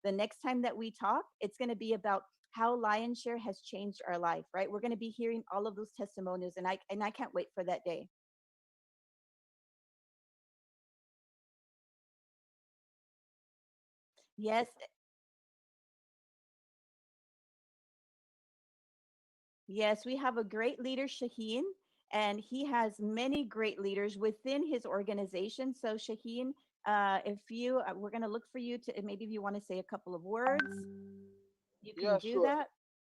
the next time that we talk, it's going to be about how Lionshare has changed our life, right? We're going to be hearing all of those testimonials, and I can't wait for that day. Yes, yes, we have a great leader, Shaheen, and he has many great leaders within his organization. So, Shaheen, if you, we're going to look for you to, maybe if you want to say a couple of words, you can Yeah, do sure. that.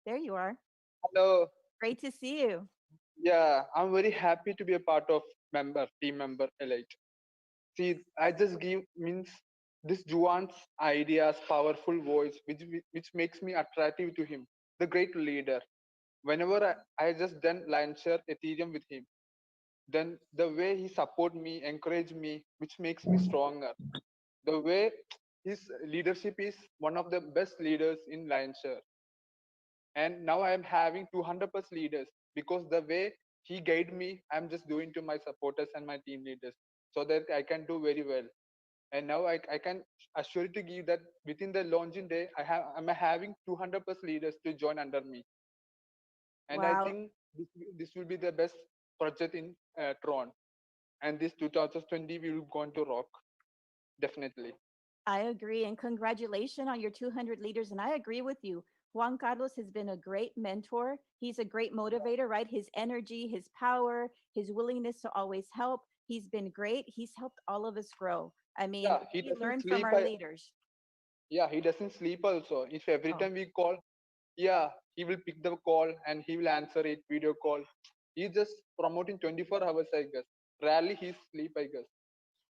There you are. Hello. Great to see you. Yeah, I'm very happy to be a part of team member elite. See, I just give means this Juan's ideas, powerful voice, which makes me attractive to him. The great leader. Whenever I just done Launcher Ethereum with him, then the way he support me, encourage me, which makes me stronger. The way his leadership is one of the best leaders in Launcher. And now I am having 200 plus leaders because the way he guide me, I'm just doing to my supporters and my team leaders so that I can do very well. And now I can assure you to give that within the launching day, I'm having 200 plus leaders to join under me. And I Wow. think this will be the best project in Tron. And this 2020 we will going to rock definitely. I agree. And congratulations on your 200 leaders. And I agree with you. Juan Carlos has been a great mentor. He's a great motivator, right? His energy, his power, his willingness to always help. He's been great. He's helped all of us grow. I mean, Yeah, he we doesn't learn from sleep. our leaders. Yeah, he doesn't sleep also. If every Oh, time we call, yeah, he will pick the call and he will answer it, video call. He's just promoting 24 hours, I guess. Rarely he sleep, I guess.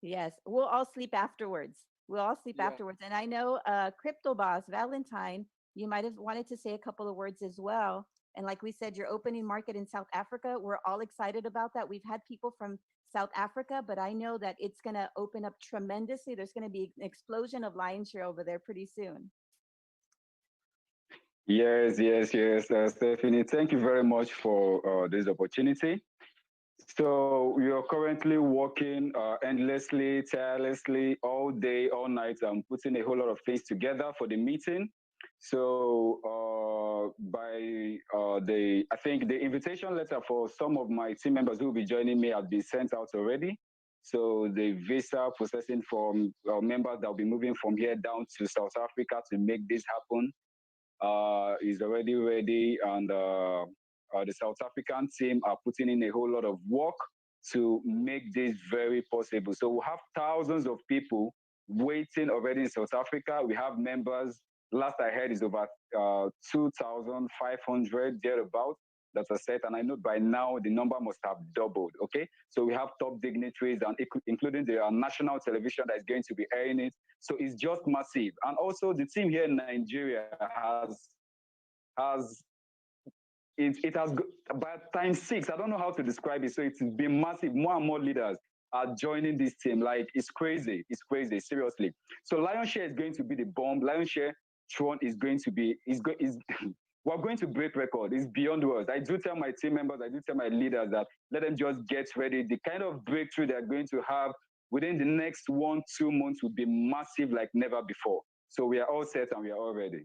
yes. We'll all sleep afterwards. We'll all sleep Yeah. afterwards. And I know Crypto Boss, Valentine, you might have wanted to say a couple of words as well. And like we said, your opening market in South Africa, we're all excited about that. We've had people from South Africa, but I know that it's going to open up tremendously. There's going to be an explosion of lion share over there pretty soon. Yes, yes, yes, Stephanie. Thank you very much for this opportunity. So we are currently working endlessly, tirelessly, all day, all night, putting a whole lot of things together for the meeting. So I think the invitation letter for some of my team members who will be joining me has been sent out already. So the visa processing for members that will be moving from here down to South Africa to make this happen is already ready, and the South African team are putting in a whole lot of work to make this very possible. So we have thousands of people waiting already in South Africa. We have members. Last I heard is over 2,500 thereabout that are set, and I know by now the number must have doubled. Okay, so we have top dignitaries and including the national television that is going to be airing it. So it's just massive, and also the team here in Nigeria has it has by times six. I don't know how to describe it. So it's been massive. More and more leaders are joining this team. Like it's crazy. It's crazy. Seriously. So Lionshare is going to be the bomb. Lionshare Tron is going to be is we're going to break record. It's beyond words. I do tell my team members, I do tell my leaders that let them just get ready. The kind of breakthrough they're going to have within the next 1-2 months will be massive like never before. So we are all set and we are all ready.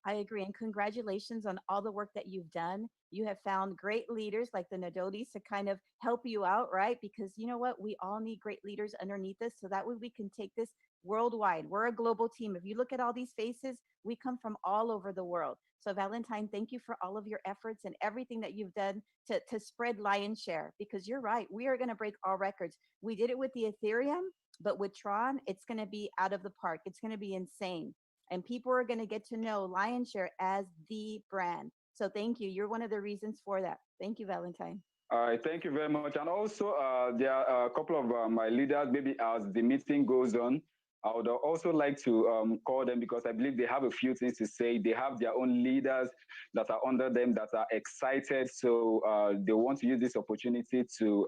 I agree. And congratulations on all the work that you've done. You have found great leaders like the Nadotis to kind of help you out, right? Because you know what? We all need great leaders underneath us so that way we can take this worldwide. We're a global team. If you look at all these faces, we come from all over the world. So, Valentine, thank you for all of your efforts and everything that you've done to spread Lion Share because you're right. We are going to break all records. We did it with the Ethereum, but with Tron, it's going to be out of the park. It's going to be insane and people are going to get to know Lionshare as the brand. So thank you. You're one of the reasons for that. Thank you, Valentine. All right, thank you very much. And also, there are a couple of my leaders, maybe as the meeting goes on, I would also like to call them because I believe they have a few things to say. They have their own leaders that are under them that are excited. So they want to use this opportunity to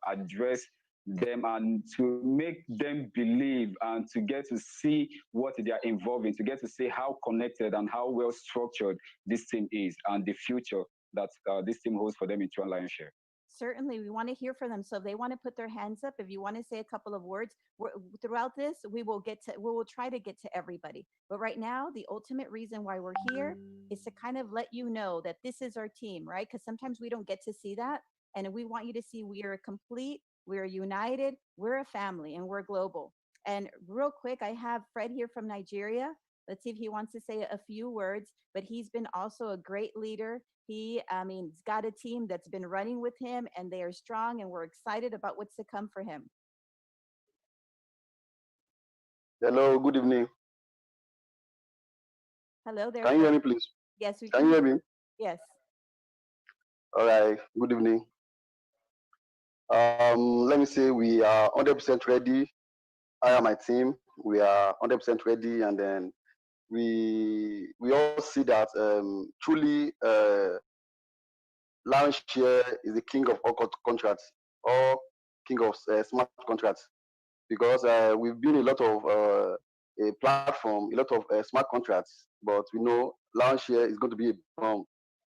address them and to make them believe and to get to see what they are involved in, to get to see how connected and how well structured this team is and the future that this team holds for them in Tron Lionshare. certainly. We want to hear from them. So if they want to put their hands up, if you want to say a couple of words throughout this, we will try to get to everybody. But right now, the ultimate reason why we're here is to kind of let you know that this is our team, right? Because sometimes we don't get to see that. And we want you to see we are complete, we're united, we're a family, and we're global. And real quick, I have Fred here from Nigeria. Let's see if he wants to say a few words, but he's been also a great leader. He's got a team that's been running with him and they are strong and we're excited about what's to come for him. Hello, good evening. Hello there, Can you Fred. hear me, please? Yes, we Can can you hear hear you. me? Yes. All right, good evening. Let me say we are 100% ready. I and my team, we are 100% ready, and then we all see that truly Launchshare is the king of all contracts, or king of smart contracts, because we've been a lot of a platform, a lot of smart contracts, but we know Launchshare is going to be a bomb.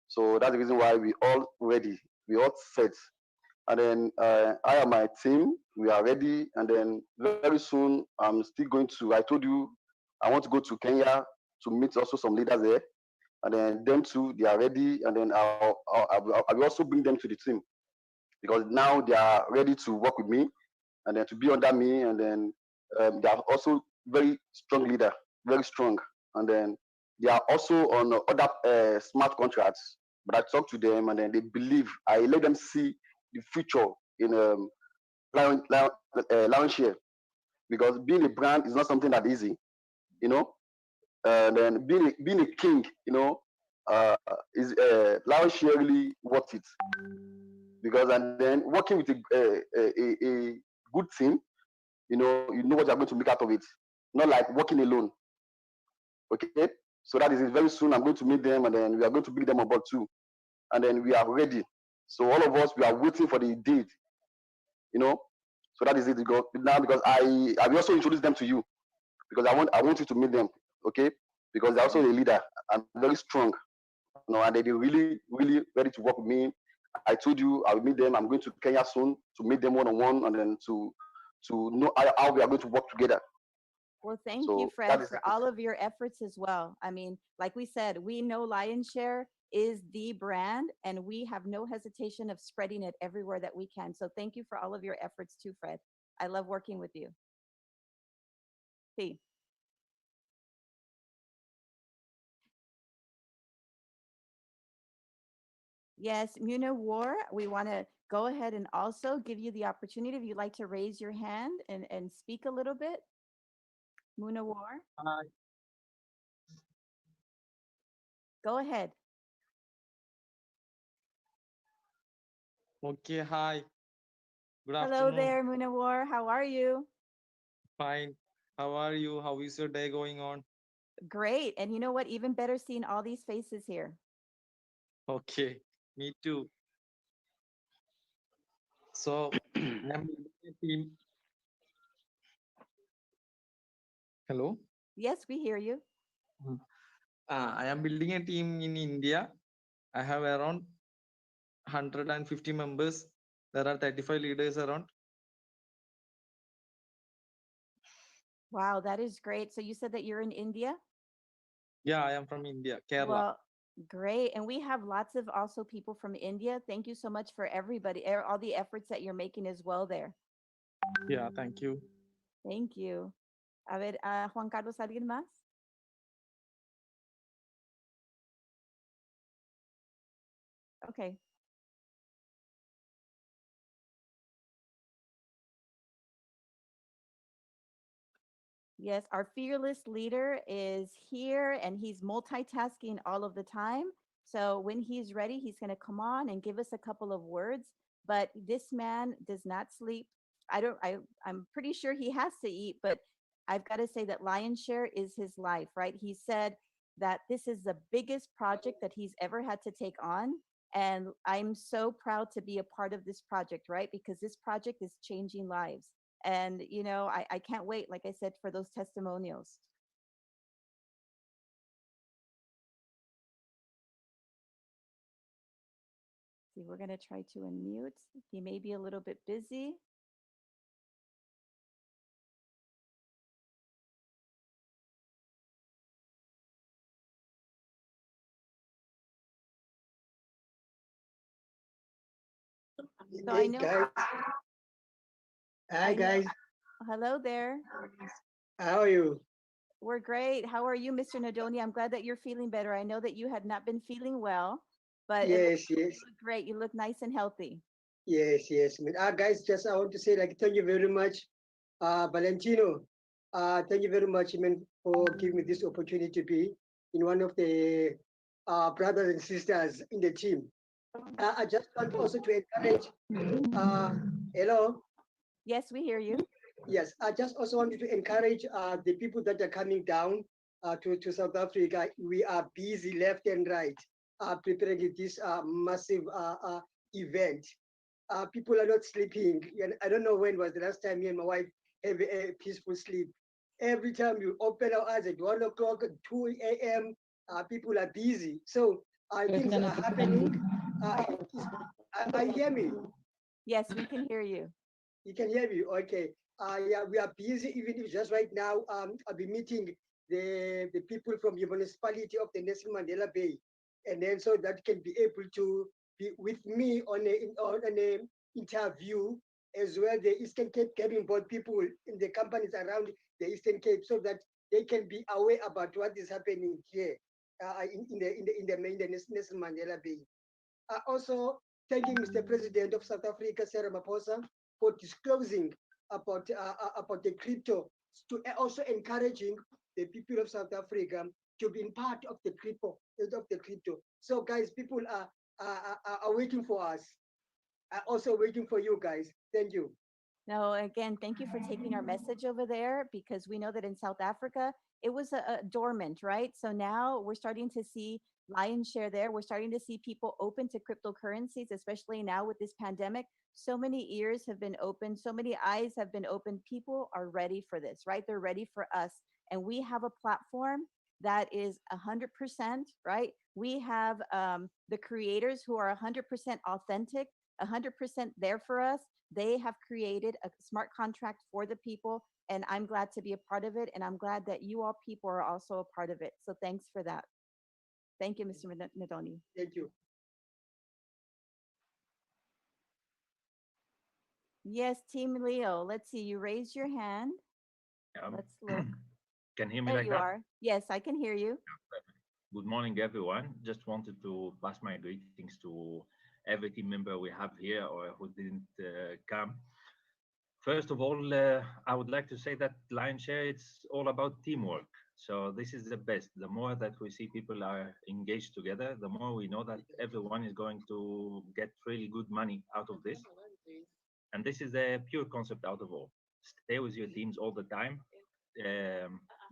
So that's the reason why we all ready, we all set. And then I and my team, we are ready. And then very soon, I'm still going to, I told you, I want to go to Kenya to meet also some leaders there. And then them too, they are ready. And then I will also bring them to the team because now they are ready to work with me and then to be under me. And then they are also very strong leader, very strong. And then they are also on other smart contracts. But I talk to them and then they believe. I let them see the future in Lion Share because being a brand is not something that easy, you know. And then being a king, you know, is Lion Share really worth it because and then working with a good team, you know what you're going to make out of it. Not like working alone. Okay. So that is it. Very soon I'm going to meet them and then we are going to bring them on board too. And then we are ready. So all of us we are waiting for the date, you know. So that is it now because I will also introduce them to you because I want you to meet them, okay? Because they're also a leader and very strong, and they're really ready to work with me. I told you I will meet them. I'm going to Kenya soon to meet them one on one and then to know how we are going to work together. Well, thank you, So that Fred, is for it. all of your efforts as well. I mean, like we said, we know Lionshare is the brand, and we have no hesitation of spreading it everywhere that we can. So thank you for all of your efforts too, Fred. I love working with you. See, yes, Muna War, we want to go ahead and also give you the opportunity if you'd like to raise your hand and speak a little bit. Muna War, Hi. go ahead. Okay, hi. Good Hello afternoon. there, Muna War. How are you? Fine. How are you? How is your day going on? Great. And you know what? Even better seeing all these faces here. Okay, me too. So, I am leading a team. Hello. Yes, we hear you. Mm. I am building a team in India. I have around 150 members. There are 35 leaders around. Wow, that is great. So you said that you're in India? Yeah, I am from India, Kerala. Well, great. And we have lots of also people from India. Thank you so much for everybody, all the efforts that you're making as well there. Yeah, thank you. Thank you. A ver, Juan Carlos, ¿alguien más? Okay. Yes, our fearless leader is here and he's multitasking all of the time. So when he's ready, he's going to come on and give us a couple of words. But this man does not sleep. I'm pretty sure he has to eat, but I've got to say that Lion's Share is his life, right? He said that this is the biggest project that he's ever had to take on. And I'm so proud to be a part of this project, right? Because this project is changing lives. And, I can't wait, like I said, for those testimonials. See, we're going to try to unmute. He may be a little bit busy. So I Hey know, guys, hi I know. guys, Hello there. how are you? We're great. How are you, Mr. Nadoni? I'm glad that you're feeling better. I know that you had not been feeling well, but it looks Yes, like yes, you look great. You look nice and healthy. yes. Guys, just I want to say like thank you very much, Valentino. Thank you very much, man, for giving me this opportunity to be in one of the brothers and sisters in the team. I just want also to encourage. Uh, hello. Yes, we hear you. Yes, I just also wanted to encourage the people that are coming down to South Africa. We are busy left and right preparing this massive event. People are not sleeping. And I don't know when was the last time me and my wife have a peaceful sleep. Every time you open our eyes at 1 o'clock, 2 a.m., people are busy. So things are happening. I hear me. Yes, we can hear you. You can hear me, okay? Yeah, we are busy. Even if just right now, I'll be meeting the people from the municipality of the Nelson Mandela Bay, and then so that can be able to be with me on a interview as well. The Eastern Cape getting board people in the companies around the Eastern Cape, so that they can be aware about what is happening here in the Nelson Mandela Bay. Also, thanking Mr. President of South Africa, Sarah Maposa, for disclosing about the crypto, to also encouraging the people of South Africa to be in part of the crypto. So, guys, people are waiting for us. Are also waiting for you guys. Thank you. No, again, thank you for taking our message over there because we know that in South Africa, it was a dormant, right? So now we're starting to see lion's share there. We're starting to see people open to cryptocurrencies, especially now with this pandemic. So many ears have been opened, so many eyes have been opened. People are ready for this, right? They're ready for us. And we have a platform that is 100%, right? We have the creators who are 100% authentic, 100% there for us. They have created a smart contract for the people, and I'm glad to be a part of it. And I'm glad that you all people are also a part of it. So thanks for that. Thank you, Mr. Nadoni. Thank you. Yes, Team Leo. Let's see. You raised your hand. Um, Let's look. can hear me There like you that? are. Yes, I can hear you. Perfect. Good morning, everyone. Just wanted to pass my greetings to every team member we have here or who didn't come. First of all, I would like to say that Lion Share, it's all about teamwork. So this is the best. The more that we see people are engaged together, the more we know that everyone is going to get really good money out of this. And this is the pure concept out of all. Stay with your teams all the time,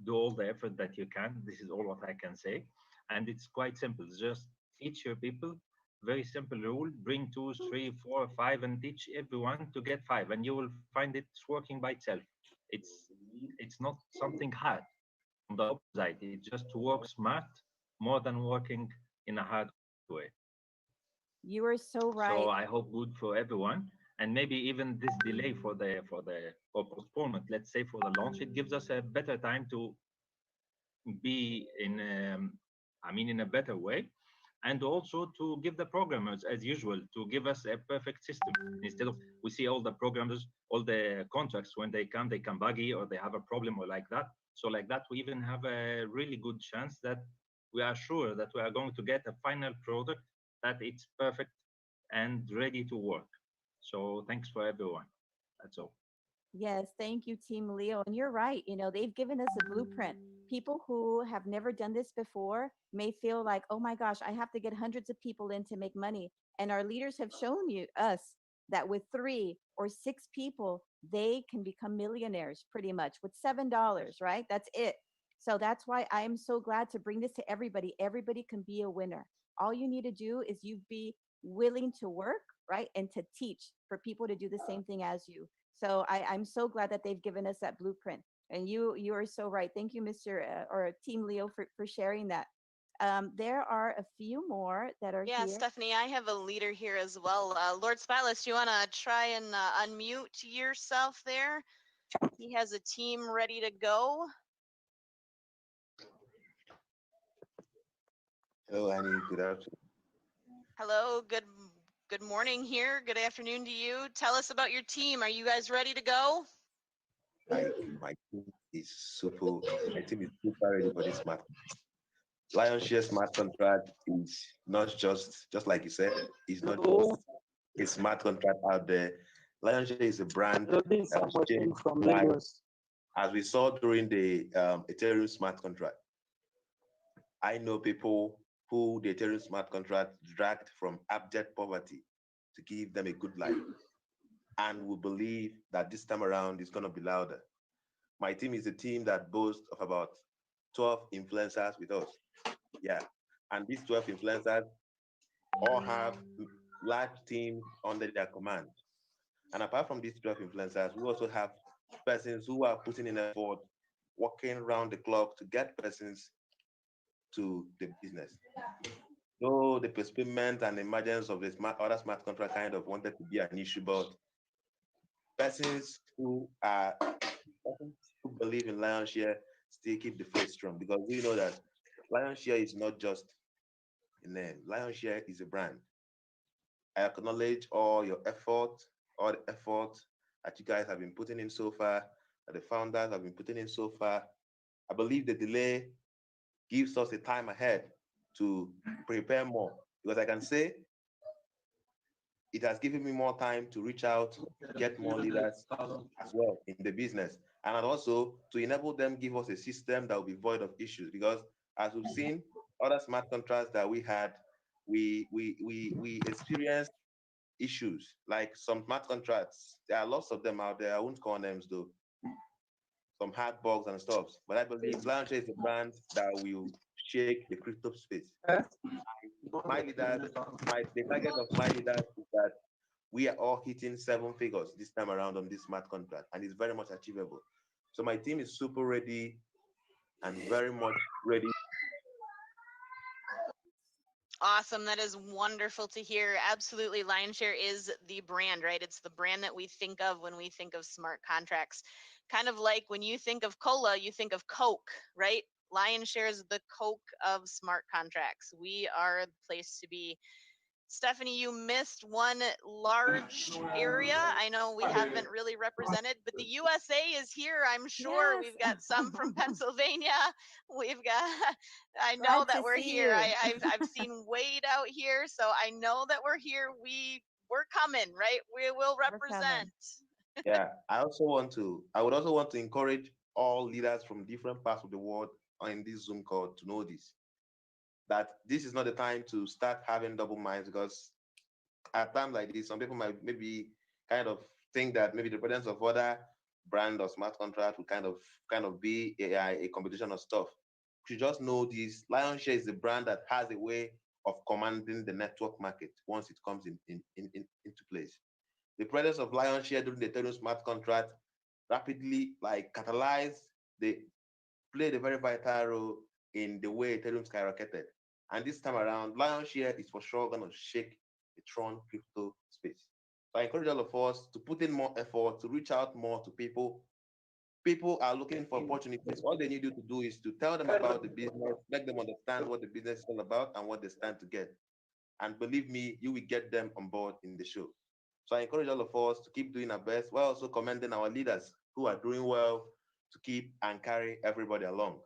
do all the effort that you can. This is all what I can say. And it's quite simple. Just teach your people. Very simple rule. Bring two, three, four, five, and teach everyone to get five, and you will find it's working by itself. It's it's not something hard. On the opposite, it just works smart more than working in a hard way. You are so So I right. hope good for everyone, and maybe even this delay for the or postponement, let's say for the launch, it gives us a better time to be in I mean in a better way, and also to give the programmers as usual to give us a perfect system instead of we see all the programmers, all the contracts when they come buggy or they have a problem or like that. So like that we even have a really good chance that we are sure that we are going to get a final product that it's perfect and ready to work. So thanks for everyone. That's all. Yes, thank you, Team Leo. And you're right. They've given us a blueprint. People who have never done this before may feel like, oh my gosh, I have to get hundreds of people in to make money. And our leaders have shown us that with 3 or 6 people, they can become millionaires pretty much with $7, right? That's it. So that's why I am so glad to bring this to everybody. Everybody can be a winner. All you need to do is you be willing to work, right? And to teach for people to do the same thing as you. So I'm so glad that they've given us that blueprint. And you are so right. Thank you, Mr. Or Team Leo for sharing that. There are a few more that are Yeah, here. Stephanie, I have a leader here as well. Lord Spylus, do you want to try and unmute yourself there? He has a team ready to go. Hello, Annie. Good afternoon. Hello, good morning here. Good afternoon to you. Tell us about your team. Are you guys ready to go? My team is super. My team is super ready for this smart. Lion Share smart contract is not just like you said. It's not just a smart contract out there. Lion Share is a brand that was changed lives. As we saw during the Ethereum smart contract. I know people who the Ethereum smart contract dragged from abject poverty to give them a good life. And we believe that this time around it's going to be louder. My team is a team that boasts of about 12 influencers with us. Yeah. And these 12 influencers all have large teams under their command. And apart from these 12 influencers, we also have persons who are putting in effort, working around the clock to get persons to the business. Though the postponement and emergence of the other smart contract kind of wanted to be an issue, but persons who believe in Lionshare still keep the faith strong because we know that Lionshare is not just a name. Lionshare is a brand. I acknowledge all the effort that you guys have been putting in so far, that the founders have been putting in so far. I believe the delay gives us a time ahead to prepare more because I can say it has given me more time to reach out, get more leaders as well in the business, and also to enable them give us a system that will be void of issues. Because as we've seen, other smart contracts that we had, we experienced issues like some smart contracts. There are lots of them out there. I won't call names though. Some hard bugs and stuff. But I believe Blanche is a brand that will shake the crypto space. My leaders, the target of my leaders is that we are all hitting seven figures this time around on this smart contract, and it's very much achievable. So my team is super ready and very much ready. Awesome. That is wonderful to hear. Absolutely. Lionshare is the brand, right? It's the brand that we think of when we think of smart contracts. Kind of like when you think of cola, you think of Coke, right? Lionshare is the Coke of smart contracts. We are the place to be. Stephanie, you missed one large area. I know we haven't really represented, but the USA is here. I'm sure Yes. we've got some from Pennsylvania. We've got. I know Glad that to we're see here. you. I've seen Wade out here, so I know that we're here. We're coming, right? We will We're coming. represent. Yeah, I would also want to encourage all leaders from different parts of the world on this Zoom call to know this, that this is not the time to start having double minds because at times like this, some people might maybe kind of think that maybe the presence of other brand or smart contract will kind of be a competition of stuff. You just know this Lionshare is a brand that has a way of commanding the network market once it comes into place. The presence of Lionshare during the Ethereum smart contract rapidly like catalyzed the played a very vital role in the way Ethereum skyrocketed. And this time around, Lionshare is for sure going to shake the Tron crypto space. So I encourage all of us to put in more effort, to reach out more to people. People are looking for opportunities. All they need you to do is to tell them about the business, make them understand what the business is all about and what they stand to get. And believe me, you will get them on board in the show. So I encourage all of us to keep doing our best while also commending our leaders who are doing well to keep and carry everybody along.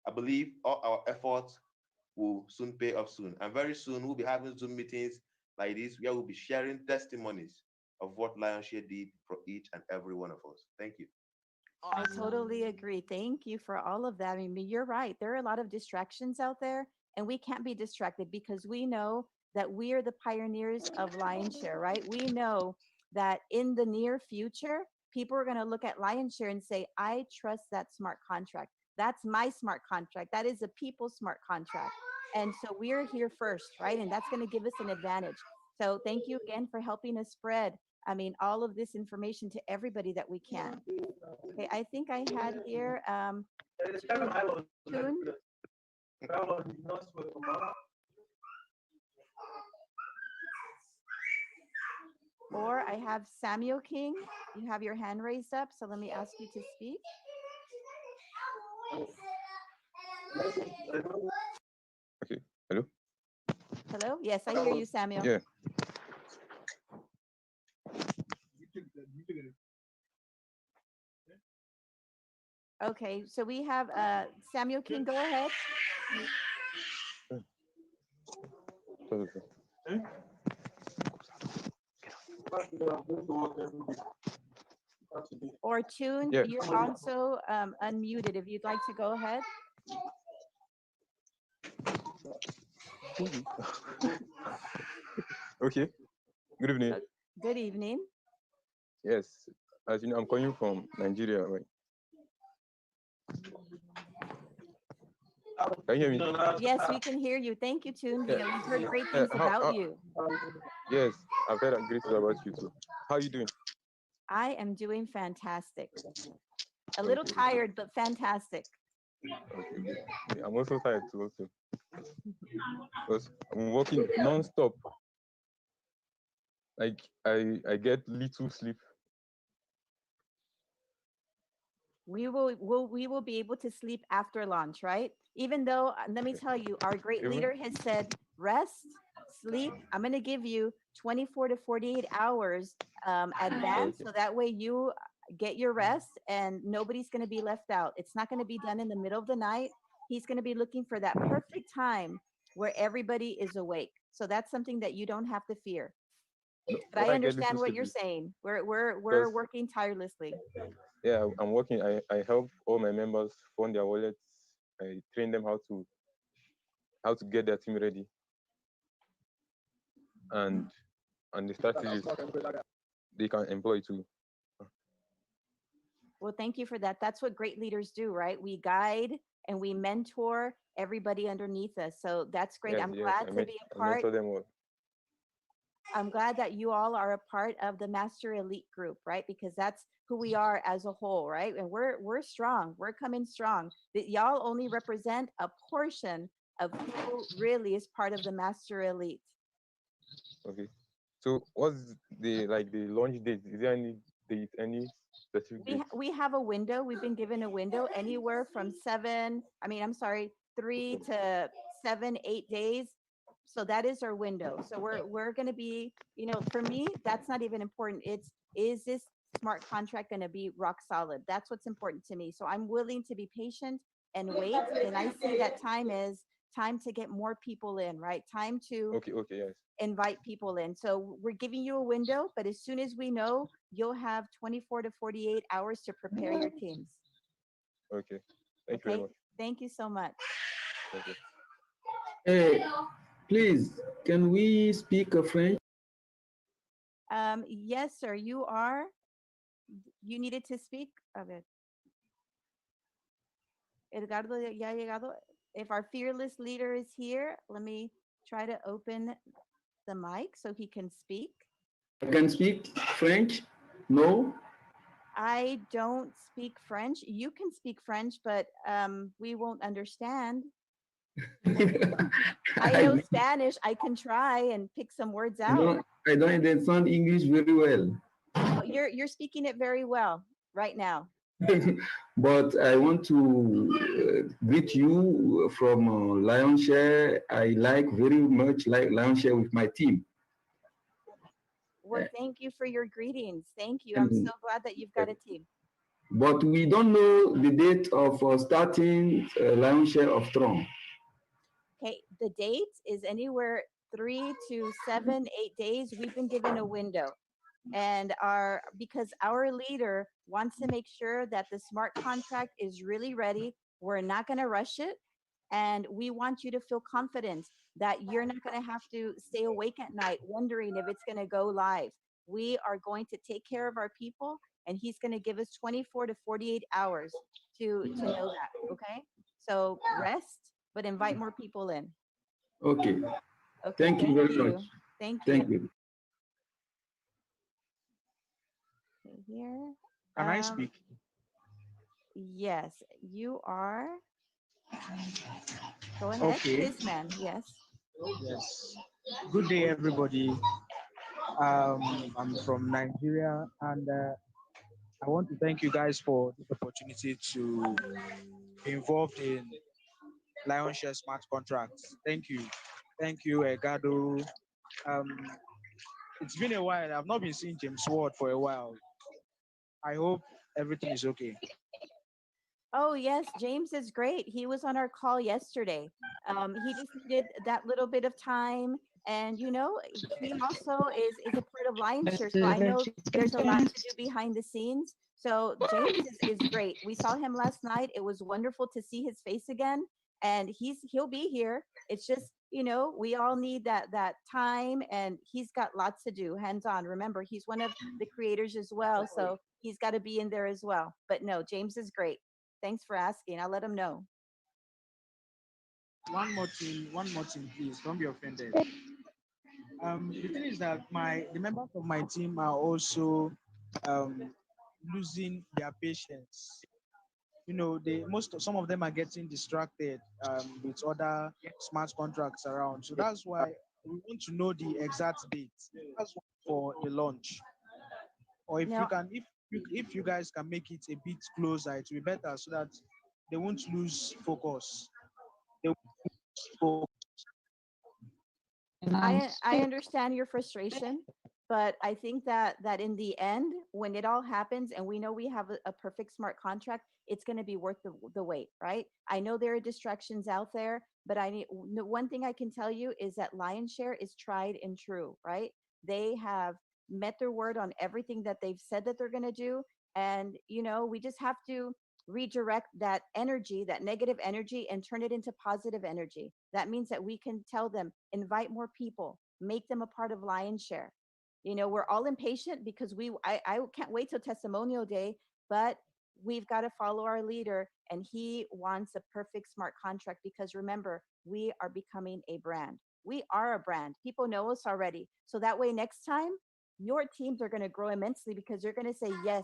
I believe all our efforts will soon pay off soon. And very soon we'll be having Zoom meetings like this where we'll be sharing testimonies of what Lionshare did for each and every one of us. Thank you. I Awesome. totally agree. Thank you for all of that. I mean, you're right. There are a lot of distractions out there, and we can't be distracted because we know that we are the pioneers of Lionshare, right? We know that in the near future, people are going to look at Lionshare and say, I trust that smart contract. That's my smart contract. That is a people's smart contract. And so we're here first, right? And that's going to give us an advantage. So thank you again for helping us spread, I mean, all of this information to everybody that we can. Okay, I think I had here Tune. Or I have Samuel King. You have your hand raised up, so let me ask you to speak. Okay. Hello? Hello? Yes, I hear you, Samuel. Yeah. Okay, so we have Samuel King. Go ahead. Or Tune, Yeah. you're also unmuted. If you'd like to go ahead. Okay. Good evening. Good evening. Yes. As you know, I'm calling from Nigeria, right? Can you hear me? Yes, we can hear you. Thank you, Tune. Yeah. We've heard great things about you. Yes, I've heard great things about you too. How are you doing? I am doing fantastic. A little Okay. tired, but fantastic. Okay. I'm also tired too, also. Because I'm working non-stop. Like I get little sleep. We will be able to sleep after lunch, right? Even though, let me tell you, our great Even- leader has said, rest, sleep. I'm going to give you 24 to 48 hours advance, so that way you get your rest and nobody's going to be left out. It's not going to be done in the middle of the night. He's going to be looking for that perfect time where everybody is awake. So that's something that you don't have to fear. But I When I get understand little what sleep you're is saying. We're because working tirelessly. yeah, I'm working. I help all my members fund their wallets. I train them how to get their team ready and the strategies they can employ too. Well, thank you for that. That's what great leaders do, right? We guide and we mentor everybody underneath us. So that's great. Yes, I'm yes. glad to be a I part. mentor them all. I'm glad that you all are a part of the Master Elite group, right? Because that's who we are as a whole, right? And we're strong. We're coming strong. That y'all only represent a portion of who really is part of the Master Elite. Okay. So what's the launch date? Is there any date, any specific date? We have a window. We've been given a window anywhere from 3 to 7, 8 days. So that is our window. So we're going to be, for me, that's not even important. Is this smart contract going to be rock solid? That's what's important to me. So I'm willing to be patient and wait. And I see that time is time to get more people in, right? Time to Okay, yes. invite people in. So we're giving you a window, but as soon as we know, you'll have 24 to 48 hours to prepare your teams. Okay. Thank you very much. Thank you so much. Thank you. Hey, please, can we speak French? Yes, sir. You needed to speak. A ver. Edgardo ya ha llegado. If our fearless leader is here, let me try to open the mic so he can speak. I can speak French? No? I don't speak French. You can speak French, but we won't understand. I know Spanish. I can try and pick some words out. I don't understand English very well. Oh, you're speaking it very well right now. But I want to greet you from Lionshare. I very much like Lionshare with my team. Well, thank you for your greetings. Thank you. I'm so glad that you've got a team. But we don't know the date of starting Lionshare of Tron. Okay, the date is anywhere 3 to 7, 8 days. We've been given a window. And because our leader wants to make sure that the smart contract is really ready. We're not going to rush it. And we want you to feel confident that you're not going to have to stay awake at night wondering if it's going to go live. We are going to take care of our people, and he's going to give us 24 to 48 hours to know that. Okay. So rest, but invite more people in. Okay. Thank you very much. Thank you. Thank you. Okay, here. Can I speak? Yes, you are. Go ahead, Okay. Spaceman. Yes. Yes. Good day, everybody. I'm from Nigeria, and I want to thank you guys for this opportunity to be involved in Lionshare Smart Contracts. Thank you. Thank you, Egado. Um, it's been a while. I've not been seeing James Ward for a while. I hope everything is okay. Oh, yes, James is great. He was on our call yesterday. He just needed that little bit of time. And he also is a part of Lionshare, so I know there's a lot to do behind the scenes. So James is great. We saw him last night. It was wonderful to see his face again, and he'll be here. It's just we all need that time, and he's got lots to do, hands on. Remember, he's one of the creators as well, so he's got to be in there as well. But no, James is great. Thanks for asking. I'll let him know. One more thing, please. Don't be offended. The thing is that the members of my team are also um, losing their patience. Some of them are getting distracted with other smart contracts around. So that's why we want to know the exact date. That's for the launch. Or if you Now, can, if you guys can make it a bit closer, it will be better so that they won't lose focus. They won't lose focus. I understand your frustration, but I think that in the end, when it all happens, and we know we have a perfect smart contract, it's going to be worth the wait, right? I know there are distractions out there, but one thing I can tell you is that Lionshare is tried and true, right? They have met their word on everything that they've said that they're going to do, and we just have to redirect that energy, that negative energy, and turn it into positive energy. That means that we can tell them, invite more people, make them a part of Lionshare. We're all impatient because I can't wait till testimonial day, but we've got to follow our leader, and he wants a perfect smart contract because remember, we are becoming a brand. We are a brand. People know us already. So that way, next time, your teams are going to grow immensely because you're going to say, yes,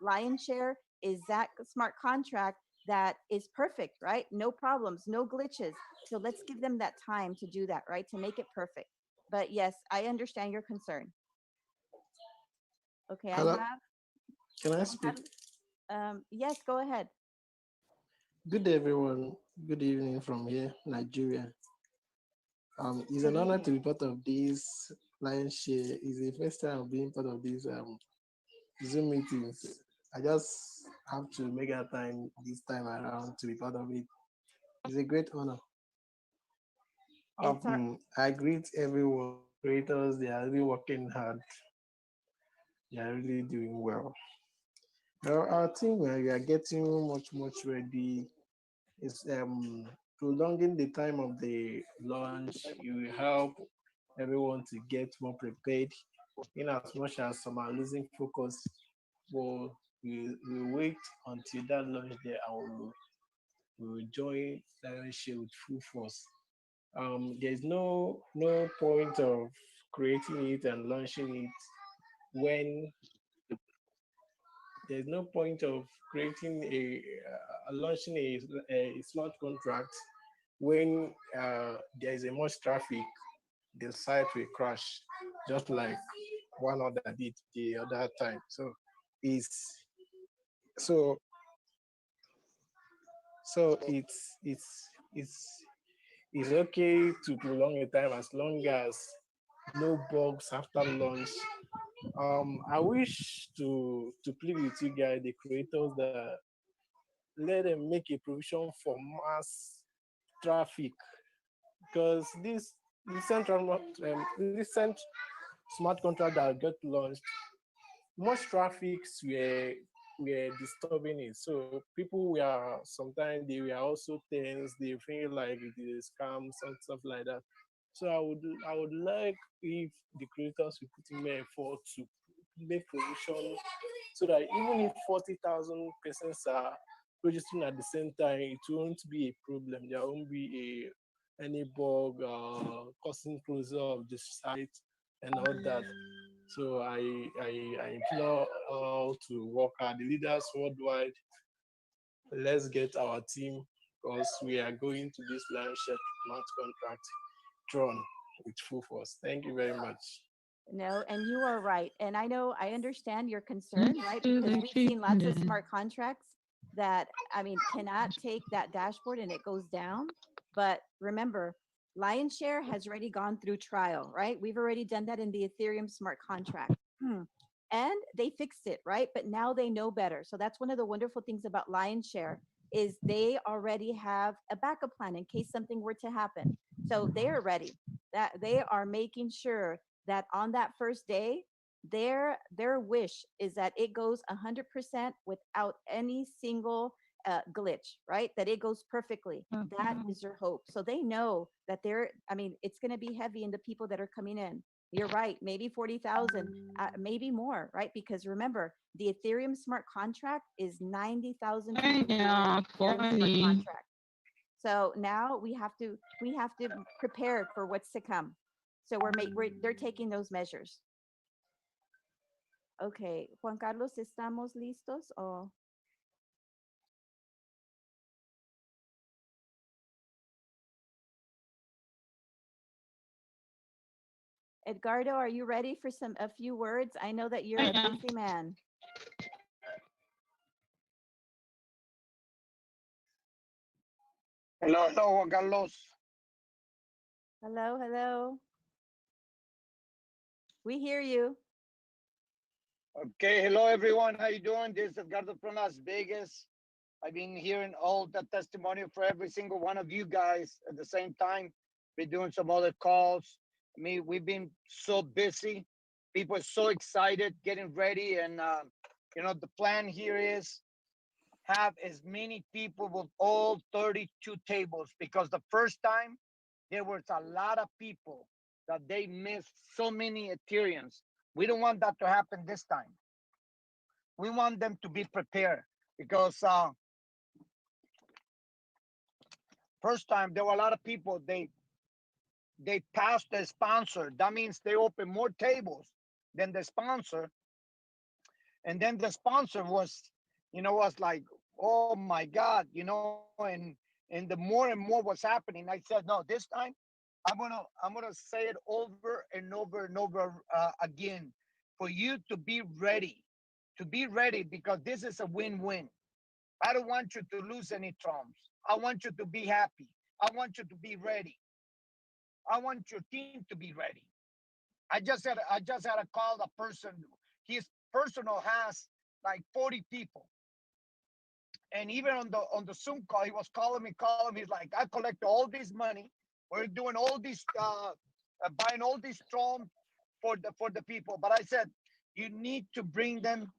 Lionshare is that smart contract that is perfect, right? No problems, no glitches. So let's give them that time to do that, right? To make it perfect. But yes, I understand your concern. Okay, I Hello, have, can I I speak? yes, go ahead. Good day, everyone. Good evening from here, Nigeria. It's Good an honor to evening. be part of this Lions Share. It's the first time of being part of these Zoom meetings. I just have to make a time this time around to be part of it. It's a great honor. It's our I greet everyone, creators. They are really working hard. They are really doing well. Our team, we are getting much ready. It's prolonging the time of the launch. It will help everyone to get more prepared. In as much as some are losing focus, we'll wait until that launch day and we'll join Lionshare with full force. There's no point of creating it and launching it when there's no point of creating launching a smart contract when there is a much traffic. The site will crash, just like one other did the other time. It's so so it's okay to prolong a time as long as no bugs after launch. I wish to plead with you guys, the creators, that let them make a provision for mass traffic because this recent smart contract that got launched, much traffics were disturbing it. So people were sometimes they were also tense. They feel like it is scams and stuff like that. So I would like if the creators will put in more effort to make provision so that even if 40,000 persons are registering at the same time, it won't be a problem. There won't be any bug causing closure of the site and all that. So I implore all to work hard. The leaders worldwide, let's get our team because we are going to this land share smart contract tron with full force. Thank you very much. No, and you are right. And I know I understand your concern, right? Because we've seen lots of smart contracts that, I mean, cannot take that dashboard and it goes down. But remember, Lion's Share has already gone through trial, right? We've already done that in the Ethereum smart contract. And they fixed it, right? But now they know better. So that's one of the wonderful things about Lion's Share is they already have a backup plan in case something were to happen. So they are ready. That they are making sure that on that first day, their wish is that it goes 100% without any single glitch, right? That it goes perfectly. That is their hope. So they know that they're, I mean, it's going to be heavy in the people that are coming in. You're right, maybe 40,000, maybe more, right? Because remember, the Ethereum smart contract is 90,000 people doing Ethereum smart contract. So now we have to prepare for what's to come. So they're taking those measures. Okay, Juan Carlos, ¿estamos listos? O Edgardo, are you ready for a few words? I know that you're a busy man. Hello, hello, Juan Carlos. Hello, hello. We hear you. Okay, hello everyone. How you doing? This is Edgardo from Las Vegas. I've been hearing all the testimony for every single one of you guys at the same time. Been doing some other calls. I mean, we've been so busy. People are so excited, getting ready, and the plan here is have as many people with all 32 tables because the first time there was a lot of people that they missed so many Ethereums. We don't want that to happen this time. We want them to be prepared because first time there were a lot of people they passed the sponsor. That means they open more tables than the sponsor, and then the sponsor was like, oh my God, and the more and more was happening. I said, no, this time I'm gonna say it over and over and over again for you to be ready because this is a win-win. I don't want you to lose any trumps. I want you to be happy. I want you to be ready. I want your team to be ready. I just had to call the person. His personal has like 40 people. And even on the Zoom call, he was calling me. He's like, I collect all this money. We're doing all this, buying all this Trump for the people. But I said, you need to bring them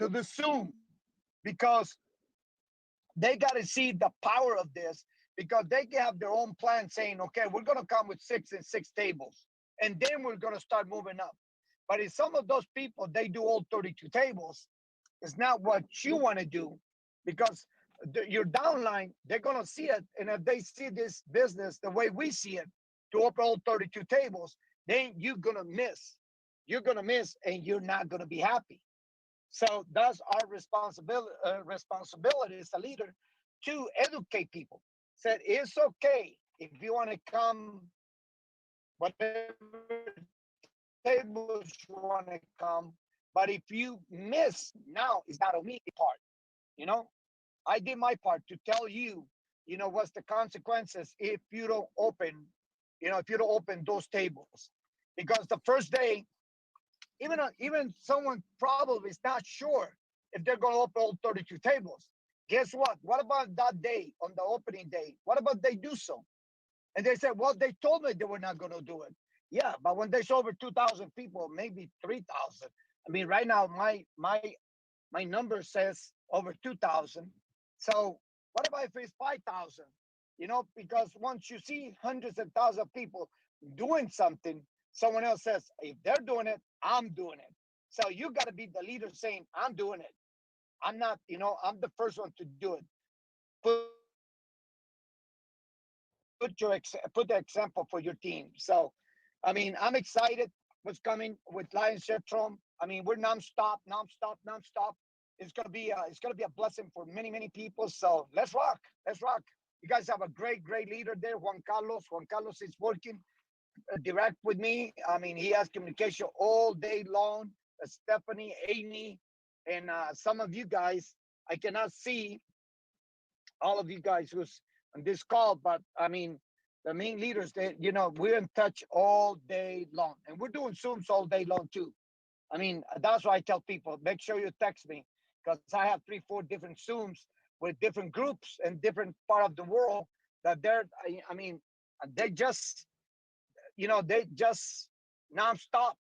to the Zoom because they got to see the power of this because they have their own plan saying, okay, we're going to come with 6 tables and then we're going to start moving up. But if some of those people, they do all 32 tables, it's not what you want to do because your downline, they're going to see it. And if they see this business the way we see it, to open all 32 tables, then you're going to miss. You're going to miss and you're not going to be happy. So that's our responsibility as a leader to educate people. Said it's okay if you want to come, whatever tables you want to come, but if you miss, now it's not on me part. You know, I did my part to tell you, what's the consequences if you don't open, if you don't open those tables, because the first day even someone probably is not sure if they're going to open all 32 tables. Guess what? What about that day on the opening day? What about they do so? And they said, well, they told me they were not going to do it. Yeah, but when there's over 2,000 people, maybe 3,000. I mean, right now my number says over 2,000. So what about if it's 5,000? Because once you see hundreds of thousands of people doing something, someone else says, if they're doing it, I'm doing it. So you got to be the leader saying, I'm doing it. I'm not, I'm the first one to do it. Put the example for your team. So, I mean, I'm excited what's coming with Lions Tron. I mean, we're nonstop. it's gonna be a blessing for many many people. So let's rock, let's rock. You guys have a great leader there, Juan Carlos. Juan Carlos is working direct with me. I mean, he has communication all day long. Stephanie, Amy, and some of you guys. I cannot see all of you guys who's on this call, but I mean, the main leaders, that we're in touch all day long, and we're doing Zooms all day long too. I mean, that's why I tell people, make sure you text me because I have 3, 4 different Zooms with different groups in different part of the world that I mean, they just, they just nonstop,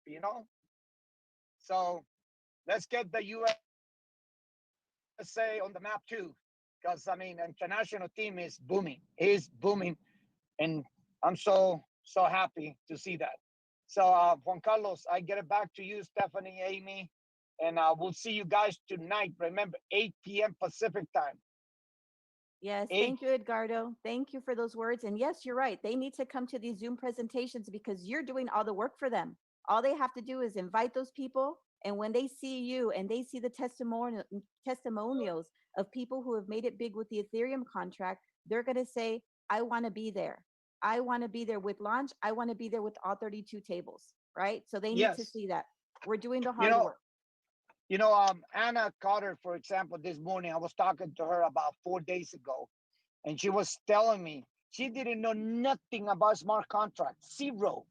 So let's get the USA on the map too, because I mean, international team is booming, and I'm so happy to see that. So Juan Carlos, I get it back to you, Stephanie, Amy, and we'll see you guys tonight. Remember, 8 p.m. Pacific time. Yes, 8. thank you, Edgardo. Thank you for those words. And yes, you're right. They need to come to these Zoom presentations because you're doing all the work for them. All they have to do is invite those people. And when they see you and they see the testimonials of people who have made it big with the Ethereum contract, they're going to say, I want to be there. I want to be there with launch. I want to be there with all 32 tables, right? So they need to Yes. see that. We're doing the You hard know, work. Anna Carter, for example, this morning, I was talking to her about 4 days ago, and she was telling me she didn't know nothing about smart contracts, zero.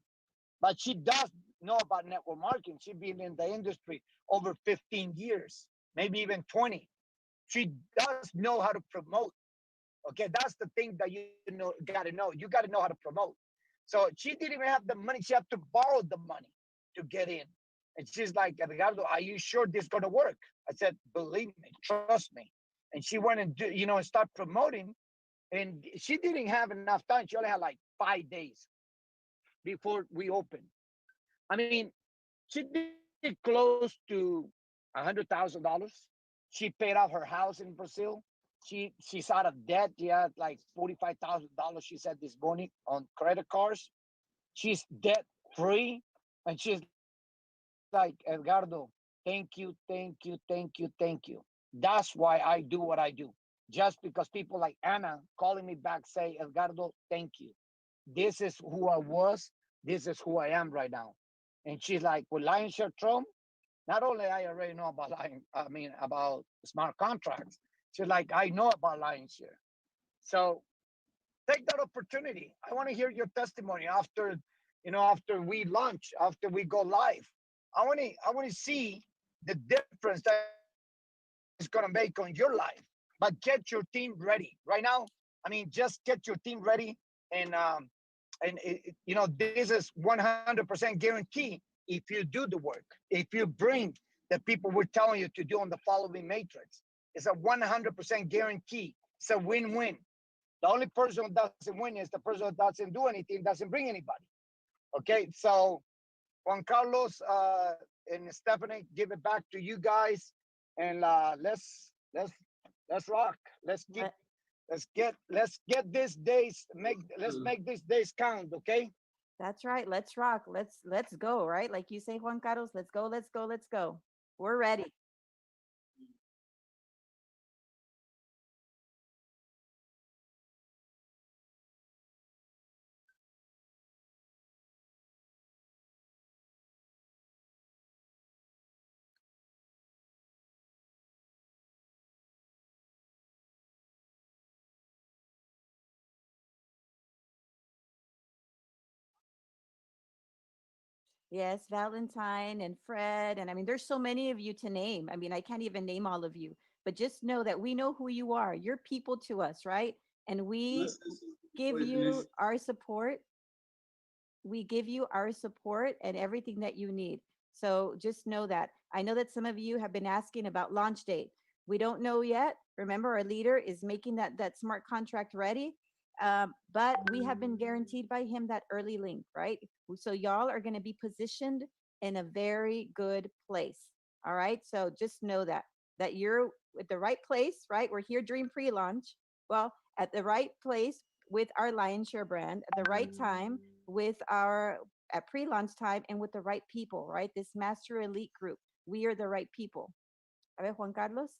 But she does know about network marketing. She's been in the industry over 15 years, maybe even 20. She does know how to promote. Okay, that's the thing that got to know. You got to know how to promote. So she didn't even have the money. She had to borrow the money to get in. And she's like, Ricardo, are you sure this is going to work? I said, believe me, trust me. And she went and start promoting. And she didn't have enough time. She only had like 5 days before we opened. I mean, she did close to $100,000. She paid off her house in Brazil. She's out of debt. She had like $45,000. She said this morning on credit cards. She's debt free, and she's like, Edgardo, thank you, thank you, thank you, thank you, thank you. That's why I do what I do. Just because people like Anna calling me back say, Edgardo, thank you. This is who I was. This is who I am right now. And she's like, with Lionshare Trump, not only I already know about about smart contracts. She's like, I know about Lionshare. So take that opportunity. I want to hear your testimony after we launch, after we go live. I want to see the difference that it's going to make on your life. But get your team ready right now. I mean, just get your team ready, and this is 100% guarantee if you do the work, if you bring the people we're telling you to do on the following matrix. It's a 100% guarantee. It's a win-win. The only person who doesn't win is the person who doesn't do anything, doesn't bring anybody. Okay, so Juan Carlos and Stephanie, give it back to you guys, and let's rock. Let- Let's get this days let's make these days count. Okay. That's right. Let's rock. Let's go, right? Like you say, Juan Carlos, let's go, let's go, let's go. We're ready. Yes, Valentine and Fred. And I mean, there's so many of you to name. I mean, I can't even name all of you, but just know that we know who you are. You're people to us, right? And we give you our support. We give you our support and everything that you need. So just know that. I know that some of you have been asking about launch date. We don't know yet. Remember, our leader is making that smart contract ready. But we have been guaranteed by him that early link, right? So y'all are going to be positioned in a very good place. All right. So just know that you're at the right place, right? We're here during pre-launch. Well, at the right place with our Lion Share brand, at the right time with our at pre-launch time and with the right people, right? This master elite group. We are the right people. A ver, Juan Carlos.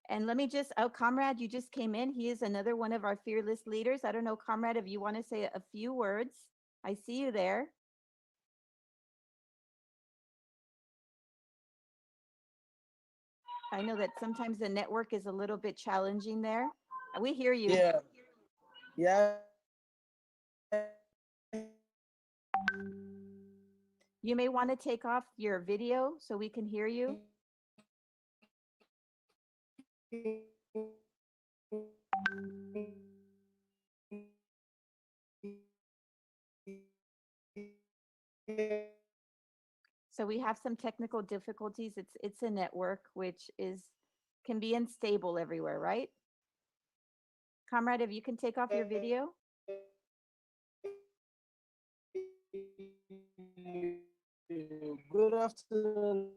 And let me just, oh, Comrade, you just came in. He is another one of our fearless leaders. I don't know, Comrade, if you want to say a few words. I see you there. I know that sometimes the network is a little bit challenging there. We hear you. Yeah, yeah. You may want to take off your video so we can hear you. So we have some technical difficulties. It's a network which is can be unstable everywhere, right? Comrade, if you can take off your video. Good afternoon.